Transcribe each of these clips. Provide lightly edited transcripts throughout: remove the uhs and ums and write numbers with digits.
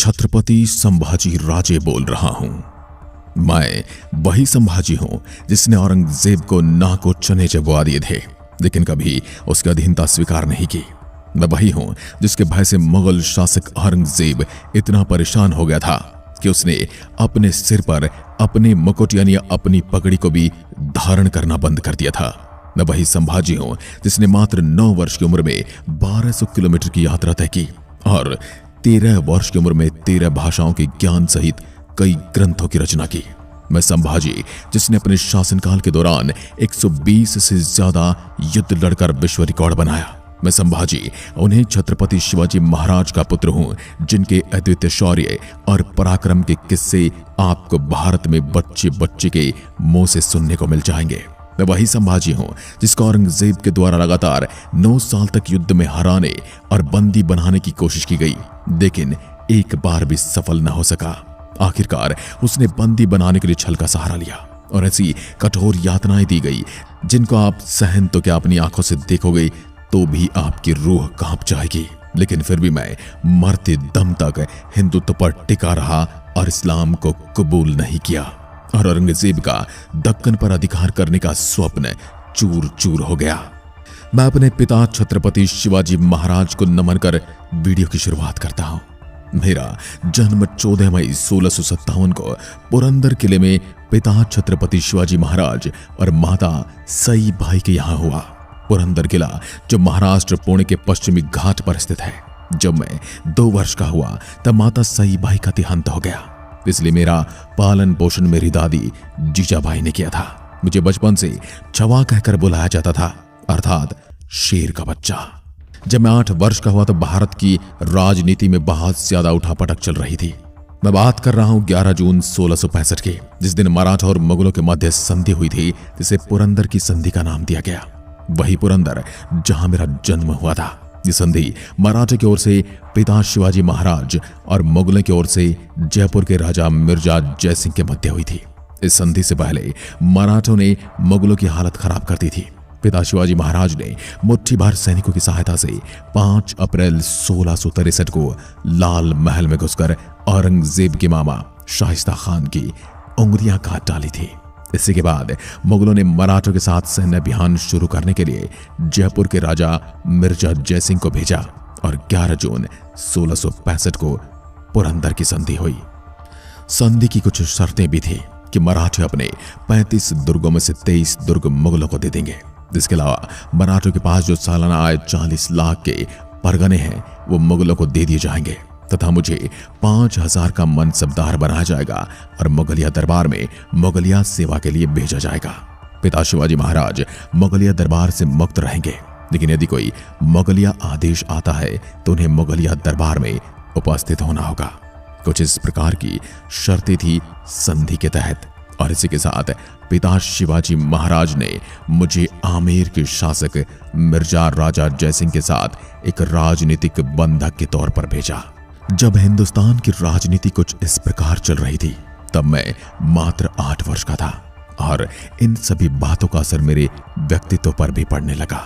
छत्रपति संभाजी राजे बोल रहा हूं। मैं वही संभाजी हूं जिसने औरंगजेब को नाक और चने चबवा दिए थे, लेकिन कभी उसकी अधीनता स्वीकार नहीं की। मैं वही हूं जिसके भय से मुगल शासक औरंगजेब इतना परेशान हो गया था कि उसने अपने सिर पर अपने मुकुट यानी अपनी पगड़ी को भी धारण करना बंद कर दिया था। मैं वही संभाजी हूं जिसने मात्र 9 वर्ष की उम्र में 1200 किलोमीटर की यात्रा तय की और 13 वर्ष की उम्र में 13 भाषाओं के ज्ञान सहित कई ग्रंथों की रचना की। मैं संभाजी जिसने अपने शासनकाल के दौरान 120 से ज्यादा युद्ध लड़कर विश्व रिकॉर्ड बनाया। मैं संभाजी उन्हें छत्रपति शिवाजी महाराज का पुत्र हूं जिनके अद्वितीय शौर्य और पराक्रम के किस्से आपको भारत में बच्चे बच्चे के मुंह से सुनने को मिल जाएंगे। मैं वही संभाजी हूं जिसको औरंगजेब के द्वारा लगातार 9 साल तक युद्ध में हराने और बंदी बनाने की कोशिश की गई, लेकिन एक बार भी सफल न हो सका। आखिरकार उसने बंदी बनाने के लिए छल का सहारा लिया और ऐसी कठोर यातनाएं दी गई जिनको आप सहन तो क्या अपनी आंखों से देखोगे तो भी आपकी रूह कांप जाएगी। लेकिन फिर भी मैं मरते दम तक हिंदुत्व पर टिका रहा और इस्लाम को कबूल नहीं किया और औरंगजेब का दक्कन पर अधिकार करने का स्वप्न चूर चूर हो गया। मैं अपने पिता छत्रपति शिवाजी महाराज को नमन कर वीडियो की शुरुआत करता हूं। मेरा जन्म 14 मई 1657 को पुरंदर किले में पिता छत्रपति शिवाजी महाराज और माता सई बाई के यहां हुआ। पुरंदर किला जो महाराष्ट्र पुणे के पश्चिमी घाट पर स्थित है। जब मैं 2 वर्ष का हुआ तब माता सई बाई का देहांत हो गया, इसलिए मेरा पालन पोषण मेरी दादी जीजाबाई ने किया था। मुझे बचपन से छवा कहकर बुलाया जाता था, अर्थात शेर का बच्चा। जब मैं 8 वर्ष का हुआ तो भारत की राजनीति में बहुत ज्यादा उठापटक चल रही थी। मैं बात कर रहा हूं 11 जून 1665 की, जिस दिन मराठा और मुगलों के मध्य संधि हुई थी, जिसे पुरंदर की संधि का नाम दिया गया। वही पुरंदर जहां मेरा जन्म हुआ था। ये संधि मराठे की ओर से पिता शिवाजी महाराज और मुगलों की ओर से जयपुर के राजा मिर्जा जयसिंह के मध्य हुई थी। इस संधि से पहले मराठों ने मुगलों की हालत खराब कर दी थी। पिता शिवाजी महाराज ने मुट्ठी भर सैनिकों की सहायता से 5 अप्रैल 1663 को लाल महल में घुसकर औरंगजेब के मामा शाइस्ता खान की उंगलियां काट डाली थी। इसी के बाद मुगलों ने मराठों के साथ सैन्य अभियान शुरू करने के लिए जयपुर के राजा मिर्जा जयसिंह को भेजा और 11 जून 1665 को पुरंदर की संधि हुई। संधि की कुछ शर्तें भी थी कि मराठे अपने 35 दुर्गों में से 23 दुर्ग मुगलों को दे देंगे। इसके अलावा मराठों के पास जो सालाना आय 40 लाख के परगने हैं वो मुगलों को दे दिए जाएंगे तथा मुझे 5000 का मनसबदार बनाया जाएगा और मुगलिया दरबार में मुगलिया सेवा के लिए भेजा जाएगा। पिता शिवाजी महाराज मुगलिया दरबार से मुक्त रहेंगे, लेकिन यदि कोई मुगलिया आदेश आता है तो उन्हें मुगलिया दरबार में उपस्थित होना होगा। कुछ इस प्रकार की शर्तें थी संधि के तहत और इसी के साथ पिता शिवाजी महाराज ने मुझे आमेर के शासक मिर्जा राजा जयसिंह के साथ एक राजनीतिक बंधक के तौर पर भेजा। जब हिंदुस्तान की राजनीति कुछ इस प्रकार चल रही थी तब मैं मात्र 8 वर्ष का था और इन सभी बातों का असर मेरे व्यक्तित्व पर भी पड़ने लगा।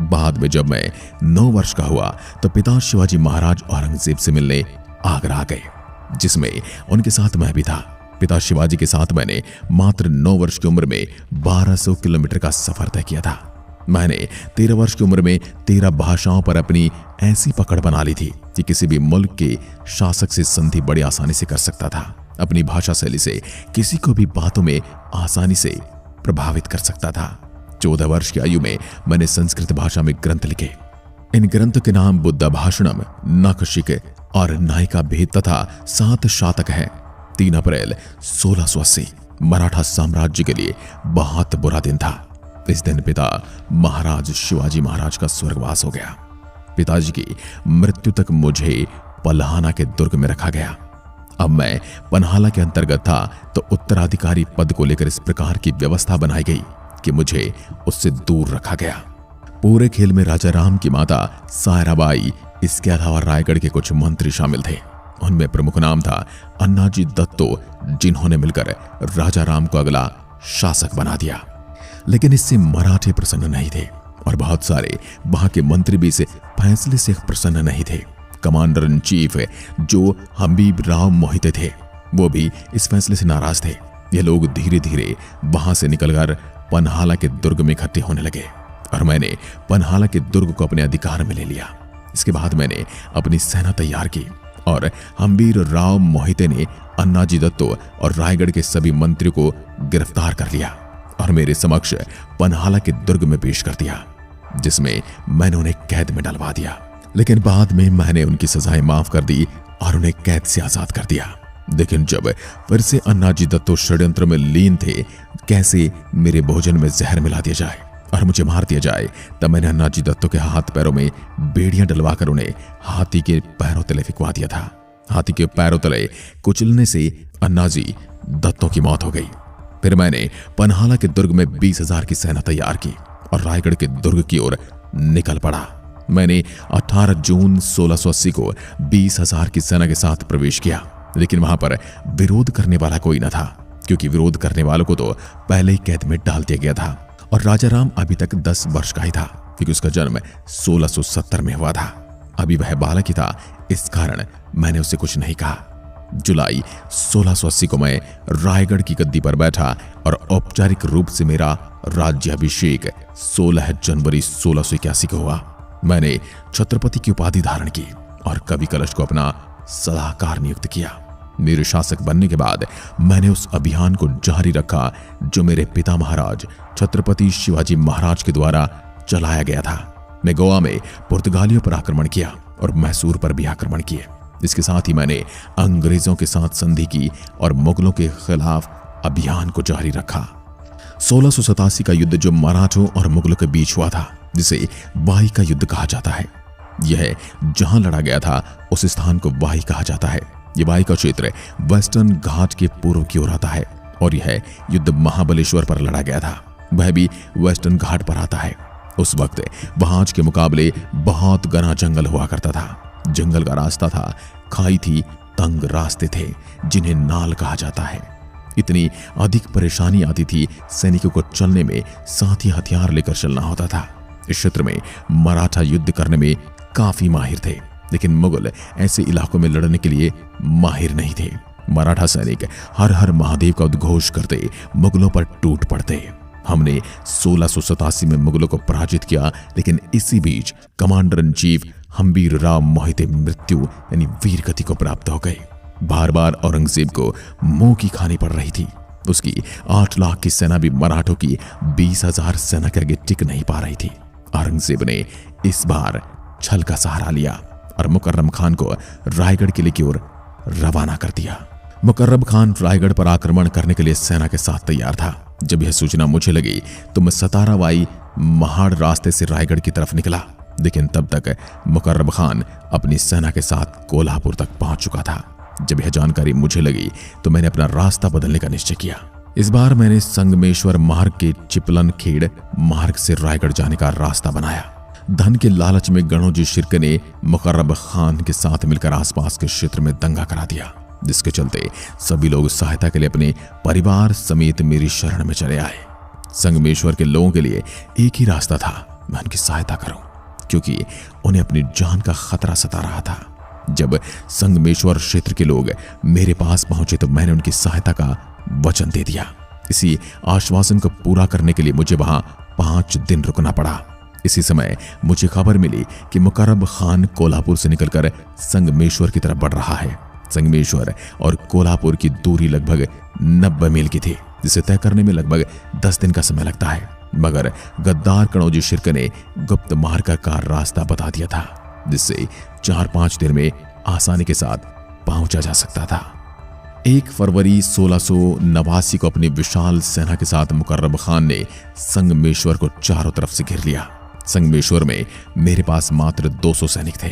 बाद में जब मैं 9 वर्ष का हुआ तो पिता शिवाजी महाराज औरंगजेब से मिलने आगरा आ गए, जिसमें उनके साथ मैं भी था। पिता शिवाजी के साथ मैंने मात्र 9 वर्ष की उम्र में 1200 किलोमीटर का सफर तय किया था। मैंने 13 वर्ष की उम्र में 13 भाषाओं पर अपनी ऐसी पकड़ बना ली थी कि किसी भी मुल्क के शासक से संधि बड़ी आसानी से कर सकता था। अपनी भाषा शैली से किसी को भी बातों में आसानी से प्रभावित कर सकता था। 14 वर्ष की आयु में मैंने संस्कृत भाषा में ग्रंथ लिखे। इन ग्रंथों के नाम बुद्ध भाषणम, नखशिक और नायिका भेद तथा 7 शातक है। 3 अप्रैल 1680 मराठा साम्राज्य के लिए बहुत बुरा दिन था। इस दिन पिता महाराज शिवाजी महाराज का स्वर्गवास हो गया। पिताजी की मृत्यु तक मुझे पन्हाना के दुर्ग में रखा गया। अब मैं पन्हाला के अंतर्गत था तो उत्तराधिकारी पद को लेकर इस प्रकार की व्यवस्था बनाई गई कि मुझे उससे दूर रखा गया। पूरे खेल में राजा राम की माता सायराबाई, इसके अलावा रायगढ़ के कुछ मंत्री शामिल थे। उनमें प्रमुख नाम था अन्नाजी दत्तो, जिन्होंने मिलकर राजा राम को अगला शासक बना दिया। लेकिन इससे मराठे प्रसन्न नहीं थे और बहुत सारे वहां के मंत्री भी इस फैसले से प्रसन्न नहीं थे। कमांडर इन चीफ जो हबीब राव मोहिते थे वो भी इस फैसले से नाराज थे। ये लोग धीरे धीरे वहां से निकलकर पन्हाला के दुर्ग में इकट्ठे होने लगे और मैंने पन्हाला के दुर्ग को अपने अधिकार में ले लिया। इसके बाद मैंने अपनी सेना तैयार की और हबीब राव मोहिते ने अन्नाजी दत्तो और रायगढ़ के सभी मंत्रियों को गिरफ्तार कर लिया और मेरे समक्ष पन्हाला के दुर्ग में पेश कर दिया, जिसमें मैंने उन्हें कैद में डलवा दिया। लेकिन बाद में मैंने उनकी सजाएं माफ कर दी और उन्हें कैद से आजाद कर दिया। लेकिन जब फिर से अन्नाजी दत्तो षड्यंत्र में लीन थे, कैसे मेरे भोजन में जहर मिला दिया जाए और मुझे मार दिया जाए, तब मैंने अन्नाजी दत्तो के हाथ पैरों में बेड़ियां डलवाकर उन्हें हाथी के पैरों तले फिकवा दिया था। हाथी के पैरों तले कुचलने से अन्नाजी दत्तो की मौत हो गई। फिर मैंने पन्हाला के दुर्ग में 20,000 की सेना तैयार की और रायगढ़ के दुर्ग की ओर निकल पड़ा। मैंने 18 जून 1680 को 20,000 की सेना के साथ प्रवेश किया, लेकिन वहां पर विरोध करने वाला कोई न था, क्योंकि विरोध करने वालों को तो पहले ही कैद में डाल दिया गया था और राजाराम अभी तक 10 वर्ष का ही था, क्योंकि उसका जन्म 1670 में हुआ था। अभी वह बालक ही था, इस कारण मैंने उसे कुछ नहीं कहा। जुलाई 1680 को मैं रायगढ़ की गद्दी पर बैठा और औपचारिक रूप से मेरा राज्याभिषेक 16 जनवरी 1681 को हुआ। मैंने छत्रपति की उपाधि धारण की और कवि कलश को अपना सलाहकार नियुक्त किया। मेरे शासक बनने के बाद मैंने उस अभियान को जारी रखा जो मेरे पिता महाराज छत्रपति शिवाजी महाराज के द्वारा चलाया गया था। मैं गोवा में पुर्तगालियों पर आक्रमण किया और मैसूर पर भी आक्रमण किए। इसके साथ ही मैंने अंग्रेजों के साथ संधि की और मुगलों के खिलाफ अभियान को जारी रखा। 1687 का युद्ध जो मराठों और मुगलों के बीच हुआ था, जिसे वाही का युद्ध कहा जाता है, यह जहां लड़ा गया था उस स्थान को वाही कहा जाता है। यह वाही का क्षेत्र वेस्टर्न घाट के पूर्व की ओर आता है और यह युद्ध महाबलेश्वर पर लड़ा गया था, वह भी वेस्टर्न घाट पर आता है। उस वक्त वहां आज के मुकाबले बहुत घना जंगल हुआ करता था। जंगल का रास्ता था, खाई थी, तंग रास्ते थे जिन्हें नाल कहा जाता है। इतनी अधिक परेशानी आती थी सैनिकों को चलने में, साथ ही हथियार लेकर चलना होता था। इस क्षेत्र में मराठा युद्ध करने में काफी माहिर थे, लेकिन मुगल ऐसे इलाकों में लड़ने के लिए माहिर नहीं थे। मराठा सैनिक हर हर महादेव का उद्घोष करते मुगलों पर टूट पड़ते। हमने 1687 में मुगलों को पराजित किया, लेकिन इसी बीच कमांडर इन चीफ हबीब राव मोहिते मृत्यु यानी वीर गति को प्राप्त हो गए। बार बार औरंगजेब को मुंह की खानी पड़ रही थी। उसकी 8 लाख की सेना भी मराठों की 20,000 सेना के आगे टिक नहीं पा रही थी। औरंगजेब ने इस बार छल का सहारा लिया और मुकर्रम खान को रायगढ़ किले की ओर रवाना कर दिया। मुकर्रम खान रायगढ़ पर आक्रमण करने के लिए सेना के साथ तैयार था। जब यह सूचना मुझे लगी तो मैं सतारावाई महाड़ रास्ते से रायगढ़ की तरफ निकला, लेकिन तब तक मुकर्रम खान अपनी सेना के साथ कोल्हापुर तक पहुंच चुका था। जब यह जानकारी मुझे लगी तो मैंने अपना रास्ता बदलने का निश्चय किया। इस बार मैंने संगमेश्वर मार्ग के चिपलन खेड़ मार्ग से रायगढ़ जाने का रास्ता बनाया। धन के लालच में गणोजी शिर्के ने मुकर्रम खान के साथ मिलकर आसपास के क्षेत्र में दंगा करा दिया, जिसके चलते सभी लोग सहायता के लिए अपने परिवार समेत मेरी शरण में चले आए। संगमेश्वर के लोगों के लिए एक ही रास्ता था, मैं उनकी सहायता करूं, क्योंकि उन्हें अपनी जान का खतरा सता रहा था। जब संगमेश्वर क्षेत्र के लोग मेरे पास पहुंचे तो मैंने उनकी सहायता का वचन दे दिया। इसी आश्वासन को पूरा करने के लिए मुझे वहां 5 दिन रुकना पड़ा। इसी समय मुझे खबर मिली कि मुकर्रम खान कोल्हापुर से निकलकर संगमेश्वर की तरफ बढ़ रहा है। संगमेश्वर और कोल्हापुर की दूरी लगभग 90 मील की थी, जिसे तय करने में लगभग 10 दिन का समय लगता है। मगर गद्दार कणोजी शिर्के ने गुप्त मार्ग का रास्ता बता दिया था, जिससे 4-5 दिन में आसानी के साथ पहुंचा जा सकता था। 1 फरवरी 1689 को अपनी विशाल सेना के साथ मुकर्रम खान ने संगमेश्वर को चारों तरफ से घेर लिया। संगमेश्वर में मेरे पास मात्र 200 सैनिक थे,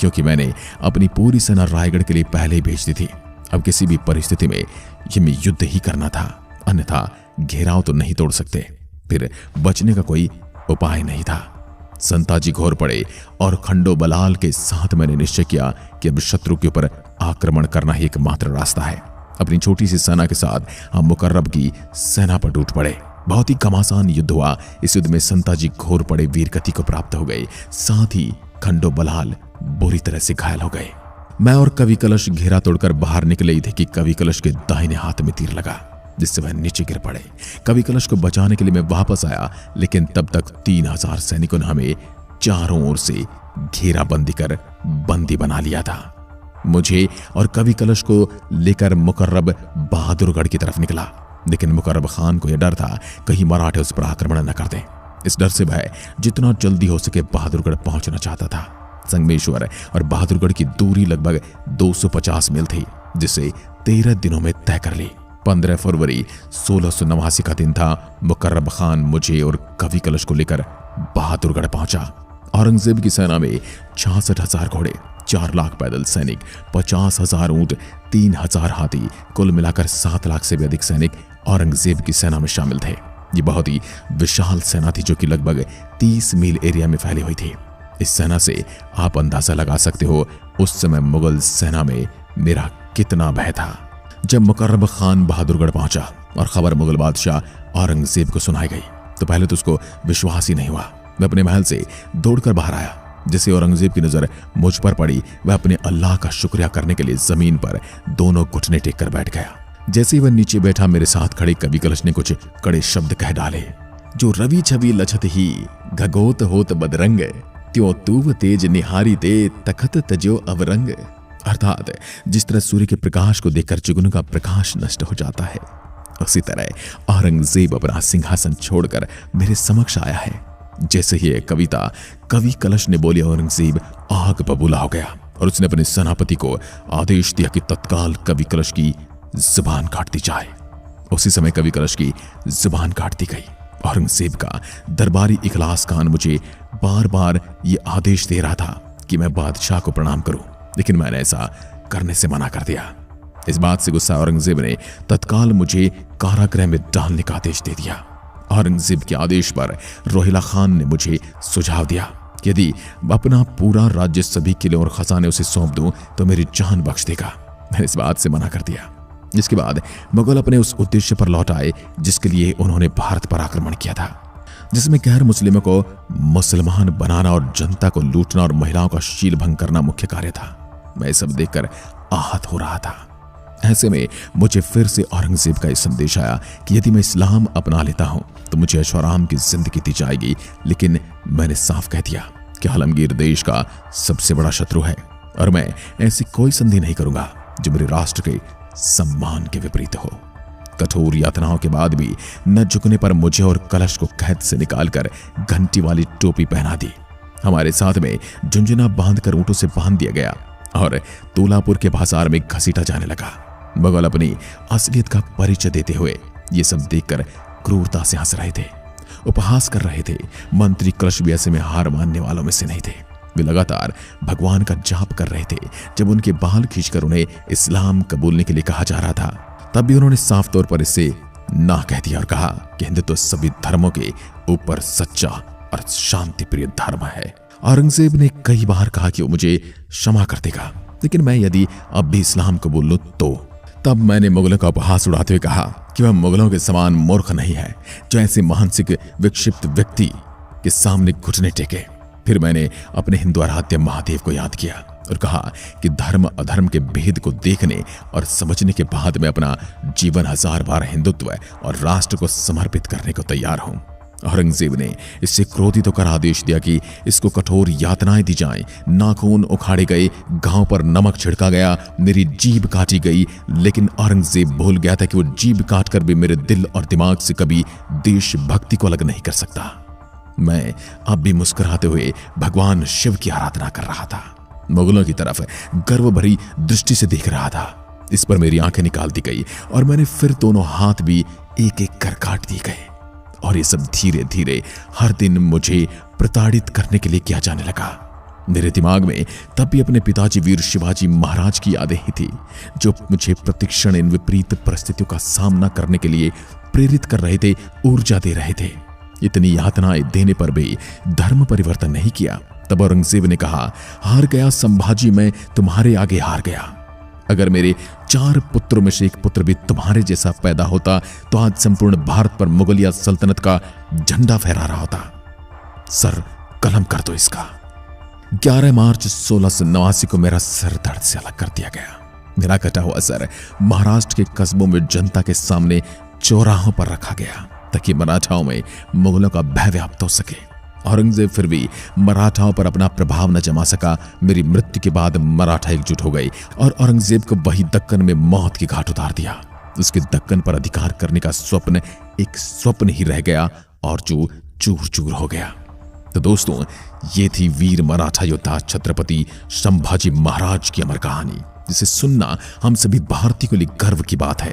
क्योंकि मैंने अपनी पूरी सेना रायगढ़ के लिए पहले ही भेज दी थी। अब किसी भी परिस्थिति में हमें युद्ध ही करना था, अन्यथा घेराव तो नहीं तोड़ सकते। फिर बचने का कोई उपाय नहीं था। संताजी घोर पड़े और खंडो बलाल के साथ मैंने निश्चय किया कि अब शत्रु के ऊपर आक्रमण करना ही एकमात्र रास्ता है। अपनी छोटी सी सेना के साथ हम मुकर्रम की सेना पर टूट पड़े। बहुत ही घमासान युद्ध हुआ। इस युद्ध में संताजी घोर पड़े वीर गति को प्राप्त हो गए, साथ ही खंडो बलाल बुरी तरह से घायल हो गए। मैं और कवि कलश घेरा तोड़कर बाहर निकले ही थे कि कवि कलश के दाहिने हाथ में तीर लगा, जिससे वह नीचे गिर पड़े। कवि कलश को बचाने के लिए मैं वापस आया, लेकिन तब तक 3000 सैनिकों ने हमें चारों ओर से घेराबंदी कर बंदी बना लिया था। मुझे और कवि कलश को लेकर मुकर्रब बहादुरगढ़ की तरफ निकला, लेकिन मुकर्रब खान को यह डर था कहीं मराठे उस पर आक्रमण न कर दें। इस डर से वह जितना जल्दी हो सके बहादुरगढ़ पहुंचना चाहता था। संगमेश्वर और बहादुरगढ़ की दूरी लगभग 250 मील थी, जिसे 13 दिनों में तय कर ली। 15 फरवरी 1689 का दिन था। मुकर्रब खान मुझे और कवि कलश को लेकर बहादुरगढ़ पहुंचा। औरंगजेब की सेना में 66,000 घोड़े, 4 लाख पैदल सैनिक, 50,000 ऊंट, 3,000 हाथी, कुल मिलाकर 7 लाख से भी अधिक सैनिक औरंगजेब की सेना में शामिल थे। ये बहुत ही विशाल सेना थी, जो कि लगभग 30 मील एरिया में फैली हुई थी। इस सेना से आप अंदाजा लगा सकते हो उस समय मुगल सेना में मेरा कितना भय था। जब मुकर्रब खान बहादुरगढ़ पहुंचा और खबर मुगल बादशाह औरंगजेब को सुनाई गई, तो पहले तो उसको विश्वास ही नहीं हुआ। मैं अपने महल से दौड़कर बाहर आया। जैसे औरंगजेब की नजर मुझ पर पड़ी, वह अपने अल्लाह का शुक्रिया करने के लिए जमीन पर दोनों घुटने टेक कर बैठ गया। जैसे ही वह नीचे बैठा, मेरे साथ खड़े कवि कलश ने कुछ कड़े शब्द कह डाले। जो रवि छवि लछत ही घगोत होत बदरंग, त्यों तूव तेज निहारी ते तखत तजो अवरंग। अर्थात जिस तरह सूर्य के प्रकाश को देखकर जुगनू का प्रकाश नष्ट हो जाता है, उसी तरह औरंगजेब अपना सिंहासन छोड़कर मेरे समक्ष आया है। जैसे ही कविता कवि कलश ने बोली, औरंगजेब आग बबूला हो गया और उसने अपने सेनापति को आदेश दिया कि तत्काल कवि कलश की जुबान काट दी जाए। उसी समय कवि कलश की जुबान काट दी गई। औरंगजेब का दरबारी इखलास खान मुझे बार बार ये आदेश दे रहा था कि मैं बादशाह को प्रणाम करूं, लेकिन मैंने ऐसा करने से मना कर दिया। इस बात से गुस्सा औरंगजेब ने तत्काल मुझे कारागृह में डालने का आदेश दे दिया। औरंगजेब के आदेश पर रोहिला खान ने मुझे सुझाव दिया कि यदि अपना पूरा राज्य सभी किले और खजाने उसे सौंप दूं तो मेरी जान बख्श देगा। मैंने इस बात से मना कर दिया। जिसके बाद मुगल अपने उस उद्देश्य पर लौट आए जिसके लिए उन्होंने भारत पर आक्रमण किया था, जिसमें गैर मुस्लिमों को मुसलमान बनाना और जनता को लूटना और महिलाओं का शील भंग करना मुख्य कार्य था। मैं सब देखकर आहत हो रहा था। ऐसे में मुझे फिर से औरंगजेब का यह संदेश आया कि यदि मैं इस्लाम अपना लेता हूं तो मुझे ऐशोआराम की जिंदगी दी जाएगी, लेकिन मैंने साफ कह दिया कि आलमगीर देश का सबसे बड़ा शत्रु है और मैं ऐसी कोई संधि नहीं करूंगा जो मेरे राष्ट्र के सम्मान के विपरीत हो। कठोर यातनाओं के बाद भी न झुकने पर मुझे और कलश को कैद से निकालकर घंटी वाली टोपी पहना दी। हमारे साथ में झुंझुना बांधकर ऊंटों से बांध दिया गया और तोलापुर के बाजार में घसीटा जाने लगा। मुगल अपनी असलियत का परिचय देते हुए ये सब देखकर क्रूरता से हंस रहे थे, उपहास कर रहे थे। मंत्री कलश भी ऐसे में हार मानने वालों में से नहीं थे। वे लगातार भगवान का जाप कर रहे थे। जब उनके बाल खींचकर उन्हें इस्लाम कबूलने के लिए कहा जा रहा था, तब भी उन्होंने साफ तौर पर इससे ना कह दिया और कहा कि हिंदुत्व सभी धर्मों के ऊपर सच्चा और शांति प्रिय धर्म है। औरंगजेब ने कई बार कहा कि वो मुझे क्षमा कर देगा, लेकिन मैं यदि अब भी इस्लाम कबूल लूं तो। तब मैंने मुगलों का उपहास उड़ाते हुए कहा कि वह मुगलों के समान मूर्ख नहीं है जो ऐसे मानसिक विक्षिप्त व्यक्ति के सामने घुटने टेके। फिर मैंने अपने हिंदू आराध्य महादेव को याद किया और कहा कि धर्म अधर्म के भेद को देखने और समझने के बाद मैं अपना जीवन 1000 बार हिंदुत्व और राष्ट्र को समर्पित करने को तैयार हूं। औरंगजेब ने इससे क्रोधित होकर आदेश दिया कि इसको कठोर यातनाएं दी जाएं, नाखून उखाड़े गए, गांव पर नमक छिड़का गया, मेरी जीभ काटी गई। लेकिन औरंगजेब भूल गया था कि वो जीभ काटकर भी मेरे दिल और दिमाग से कभी देशभक्ति को अलग नहीं कर सकता। मैं अब भी मुस्कुराते हुए भगवान शिव की आराधना कर रहा था। मुगलों की तरफ गर्व भरी दृष्टि से देख रहा था। इस पर मेरी आंखें निकाल दी गई और मैंने फिर दोनों हाथ भी एक एक कर काट दिए गए। और ये सब धीरे धीरे हर दिन मुझे प्रताड़ित करने के लिए किया जाने लगा। मेरे दिमाग में तब भी अपने पिताजी वीर शिवाजी महाराज की यादें ही थी, जो मुझे प्रतिक्षण इन विपरीत परिस्थितियों का सामना करने के लिए प्रेरित कर रहे थे, ऊर्जा दे रहे थे। इतनी यातनाएं देने पर भी धर्म परिवर्तन नहीं किया। तब औरंगजेब ने कहा, हार गया संभाजी, मैं तुम्हारे आगे हार गया। अगर मेरे 4 पुत्रों में से एक पुत्र भी तुम्हारे जैसा पैदा होता तो आज संपूर्ण भारत पर मुगलिया सल्तनत का झंडा फहरा रहा होता। सर कलम कर दो इसका। 11 मार्च 1689 को मेरा सर दर्द से अलग कर दिया गया। मेरा कटा हुआ सर महाराष्ट्र के कस्बों में जनता के सामने चौराहों पर रखा गया ताकि मराठाओं में मुगलों का भय व्याप्त हो सके। औरंगजेब फिर भी मराठाओं पर अपना प्रभाव न जमा सका। मेरी मृत्यु के बाद मराठा एकजुट हो गए और औरंगजेब को वही दक्कन में मौत की घाट उतार दिया। उसके दक्कन पर अधिकार करने का स्वप्न एक स्वप्न ही रह गया और जो चूर चूर हो गया। तो दोस्तों, ये थी वीर मराठा योद्धा छत्रपति संभाजी महाराज की अमर कहानी, जिसे सुनना हम सभी भारतीयों के लिए गर्व की बात है।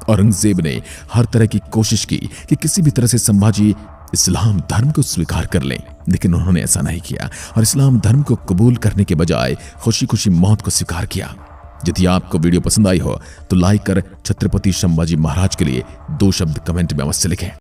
औरंगजेब ने हर तरह की कोशिश की कि किसी भी तरह से संभाजी इस्लाम धर्म को स्वीकार कर लें, लेकिन उन्होंने ऐसा नहीं किया और इस्लाम धर्म को कबूल करने के बजाय खुशी खुशी मौत को स्वीकार किया। यदि आपको वीडियो पसंद आई हो तो लाइक कर छत्रपति संभाजी महाराज के लिए 2 शब्द कमेंट में अवश्य लिखें।